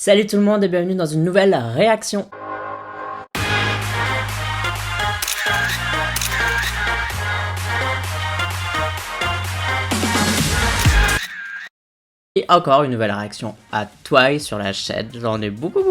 Salut tout le monde et bienvenue dans une nouvelle réaction. Et encore une nouvelle réaction à Twice sur la chaîne. J'en ai beaucoup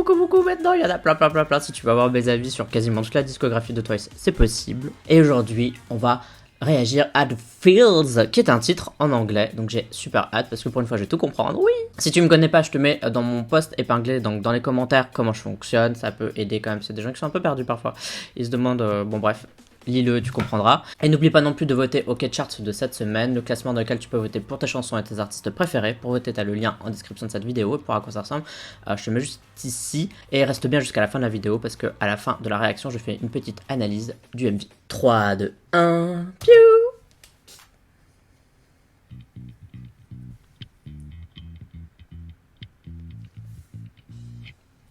maintenant, il y en a plein. Si tu veux avoir mes avis sur quasiment toute la discographie de Twice, c'est possible. Et aujourd'hui, on va réagir à The Feels, qui est un titre en anglais, donc j'ai super hâte parce que pour une fois je vais tout comprendre, oui. Si tu me connais pas, je te mets dans mon post épinglé, donc dans les commentaires, comment je fonctionne, ça peut aider quand même, c'est des gens qui sont un peu perdus parfois, ils se demandent, bon bref, lis-le, tu comprendras. Et n'oublie pas non plus de voter au K-Charts de cette semaine, le classement dans lequel tu peux voter pour tes chansons et tes artistes préférés. Pour voter, tu as le lien en description de cette vidéo et pour à quoi ça ressemble, je te mets juste ici et reste bien jusqu'à la fin de la vidéo parce que à la fin de la réaction, je fais une petite analyse du MV. 3, 2, 1, piou!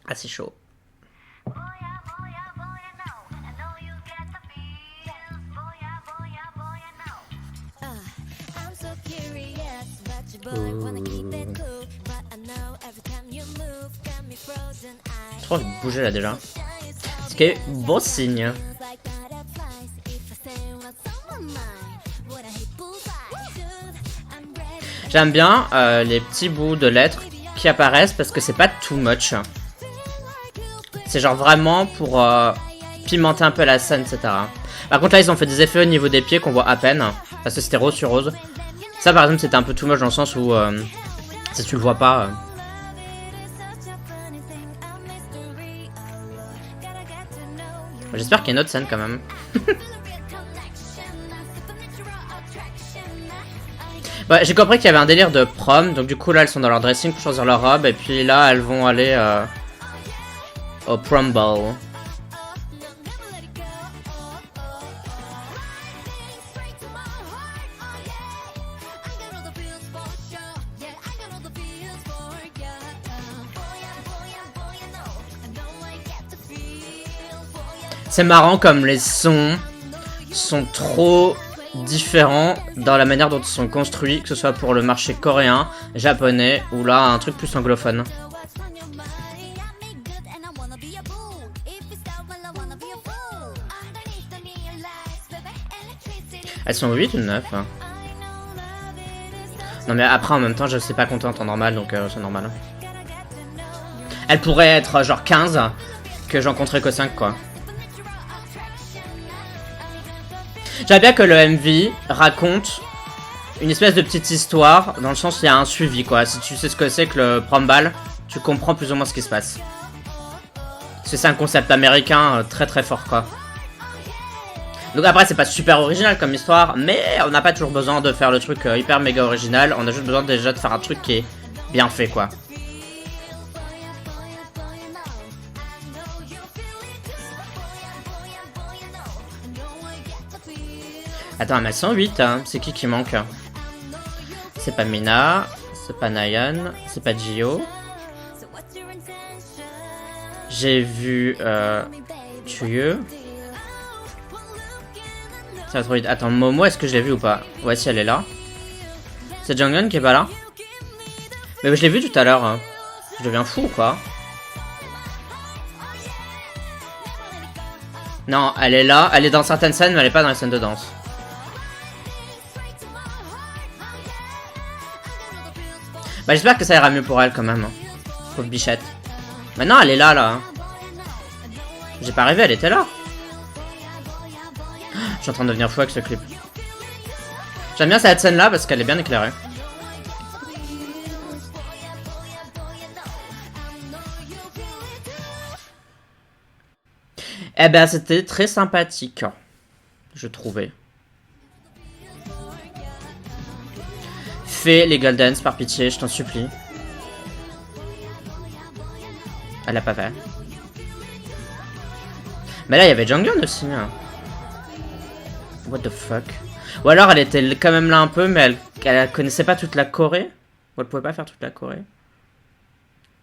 Ah, c'est chaud. Trop envie de bouger là déjà. Ce qui est bon signe. J'aime bien les petits bouts de lettres qui apparaissent parce que c'est pas too much. C'est genre vraiment pour pimenter un peu la scène, etc. Par contre là ils ont fait des effets au niveau des pieds qu'on voit à peine. Parce que c'était rose sur rose. Ça par exemple c'était un peu too much dans le sens où si tu le vois pas... J'espère qu'il y a une autre scène quand même. Ouais, j'ai compris qu'il y avait un délire de prom, donc du coup là elles sont dans leur dressing pour choisir leur robe et puis là elles vont aller au prom ball. C'est marrant comme les sons sont trop différents dans la manière dont ils sont construits, que ce soit pour le marché coréen, japonais ou là un truc plus anglophone. Elles sont 8 ou 9 hein. Non mais après en même temps je sais pas compter en temps normal donc c'est normal. Elle pourrait être genre 15 que j'en compterais que 5 quoi. J'aime bien que le MV raconte une espèce de petite histoire, dans le sens où il y a un suivi quoi. Si tu sais ce que c'est que le prom ball, tu comprends plus ou moins ce qui se passe. Parce que c'est un concept américain très fort quoi. Donc après c'est pas super original comme histoire, mais on n'a pas toujours besoin de faire le truc hyper méga original. On a juste besoin déjà de faire un truc qui est bien fait quoi. Attends, mais 108, hein. C'est qui manque? C'est pas Mina, c'est pas Nayeon, c'est pas Jio. J'ai vu Tuyeux. Ça va trop vite. Attends, Momo, est-ce que je l'ai vu ou pas? Ouais, si elle est là. C'est Jonghyun qui est pas là? Mais je l'ai vu tout à l'heure. Hein. Je deviens fou ou quoi? Non, elle est là. Elle est dans certaines scènes, mais elle est pas dans les scènes de danse. Bah j'espère que ça ira mieux pour elle quand même. Hein. Pauvre bichette. Maintenant elle est là. J'ai pas rêvé, elle était là. Je suis en train de devenir fou avec ce clip. J'aime bien cette scène là parce qu'elle est bien éclairée. Eh ben c'était très sympathique. Je trouvais. Fais les Golden Dance par pitié, je t'en supplie. Elle l'a pas fait. Mais là il y avait Jonghyun aussi. Hein. What the fuck. Ou alors elle était quand même là un peu, mais elle connaissait pas toute la Corée. Ou elle pouvait pas faire toute la Corée.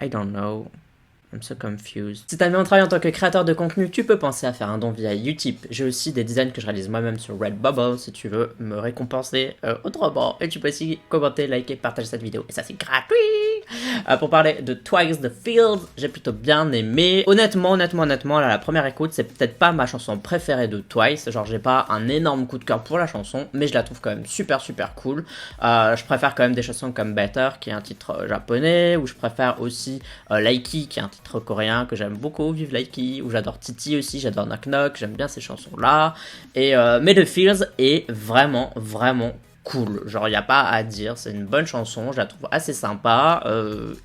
I don't know. I'm so confused. Si t'aimes bien mon travail en tant que créateur de contenu, tu peux penser à faire un don via Utip. J'ai aussi des designs que je réalise moi-même sur Redbubble si tu veux me récompenser autrement. Et tu peux aussi commenter, liker, partager cette vidéo. Et ça c'est gratuit. Pour parler de Twice The Fields, j'ai plutôt bien aimé. Honnêtement, là, la première écoute, c'est peut-être pas ma chanson préférée de Twice. Genre, j'ai pas un énorme coup de cœur pour la chanson, mais je la trouve quand même super cool. Je préfère quand même des chansons comme Better, qui est un titre japonais, ou je préfère aussi Likey, qui est un titre coréen que j'aime beaucoup, Vive Likey, ou j'adore Titi aussi, j'adore Knock Knock, j'aime bien ces chansons-là. Mais The Fields est vraiment cool, genre y a pas à dire, c'est une bonne chanson, je la trouve assez sympa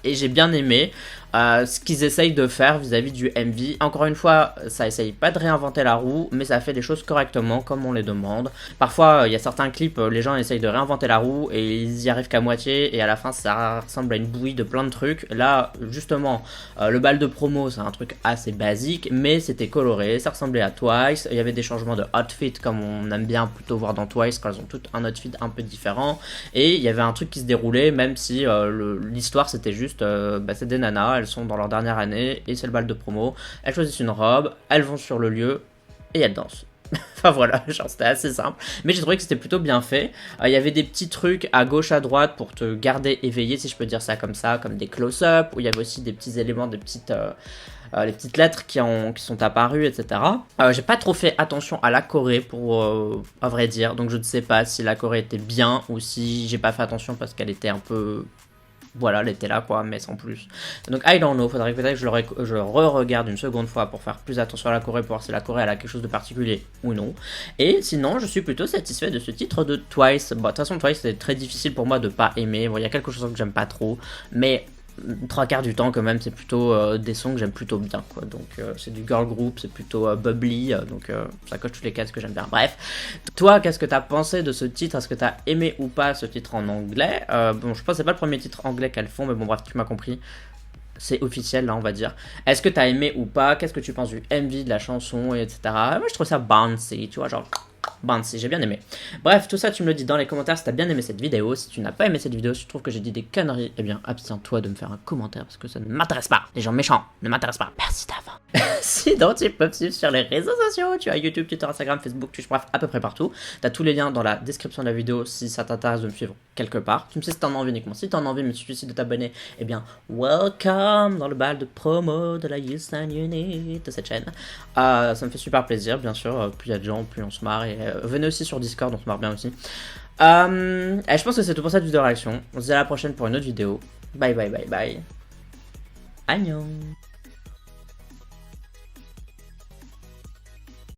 et j'ai bien aimé ce qu'ils essayent de faire vis-à-vis du MV. Encore une fois, ça essaye pas de réinventer la roue, mais ça fait les choses correctement comme on les demande. Parfois, il y a certains clips, les gens essayent de réinventer la roue et ils y arrivent qu'à moitié et à la fin ça ressemble à une bouillie de plein de trucs. Là, justement, le bal de promo c'est un truc assez basique, mais c'était coloré, ça ressemblait à Twice, il y avait des changements de outfit comme on aime bien plutôt voir dans Twice quand elles ont toutes un outfit un peu différent, et il y avait un truc qui se déroulait même si l'histoire c'était juste c'est des nanas, elles sont dans leur dernière année et c'est le bal de promo, elles choisissent une robe, elles vont sur le lieu et elles dansent. Enfin voilà, genre c'était assez simple, mais j'ai trouvé que c'était plutôt bien fait. Il y avait des petits trucs à gauche à droite pour te garder éveillé, si je peux dire ça, comme des close-up, où il y avait aussi des petits éléments, des petites les petites lettres qui sont apparues, etc. J'ai pas trop fait attention à la Corée à vrai dire, donc je ne sais pas si la Corée était bien ou si j'ai pas fait attention parce qu'elle était un peu... Voilà, elle était là quoi, mais sans plus. Donc I don't know, faudrait peut-être que je re-regarde une seconde fois pour faire plus attention à la Corée, pour voir si la Corée elle a quelque chose de particulier ou non. Et sinon, je suis plutôt satisfait de ce titre de Twice. Bon, de toute façon, Twice c'est très difficile pour moi de pas aimer. Bon, il y a quelque chose que j'aime pas trop, mais... 3/4 du temps quand même c'est plutôt des sons que j'aime plutôt bien quoi, donc c'est du girl group, c'est plutôt bubbly, donc ça coche toutes les cases que j'aime bien. Bref, toi qu'est-ce que t'as pensé de ce titre, est-ce que t'as aimé ou pas ce titre en anglais? Bon, je pense que c'est pas le premier titre anglais qu'elles font, mais bon bref, tu m'as compris, c'est officiel là on va dire. Est-ce que t'as aimé ou pas, qu'est-ce que tu penses du MV, de la chanson, etc. Moi je trouve ça bouncy, tu vois, genre bouncy, j'ai bien aimé. Bref, tout ça tu me le dis dans les commentaires si t'as bien aimé cette vidéo. Si tu n'as pas aimé cette vidéo, si tu trouves que j'ai dit des conneries, eh bien abstiens-toi de me faire un commentaire parce que ça ne m'intéresse pas. Les gens méchants ne m'intéressent pas. Merci d'avant. Sinon tu peux me suivre sur les réseaux sociaux, tu as YouTube, Twitter, Instagram, Facebook, Twitch, bref à peu près partout. T'as tous les liens dans la description de la vidéo si ça t'intéresse de me suivre quelque part. Tu me sais si t'en as envie uniquement. Si t'en as envie mais si tu décides de t'abonner, eh bien welcome dans le bal de promo de la Houston Unit de cette chaîne. Ça me fait super plaisir, bien sûr, plus il y a de gens, plus on se marre, et venez aussi sur Discord, on se marre bien aussi. Et je pense que c'est tout pour cette vidéo réaction. On se dit à la prochaine pour une autre vidéo. Bye bye bye bye. Annyeong.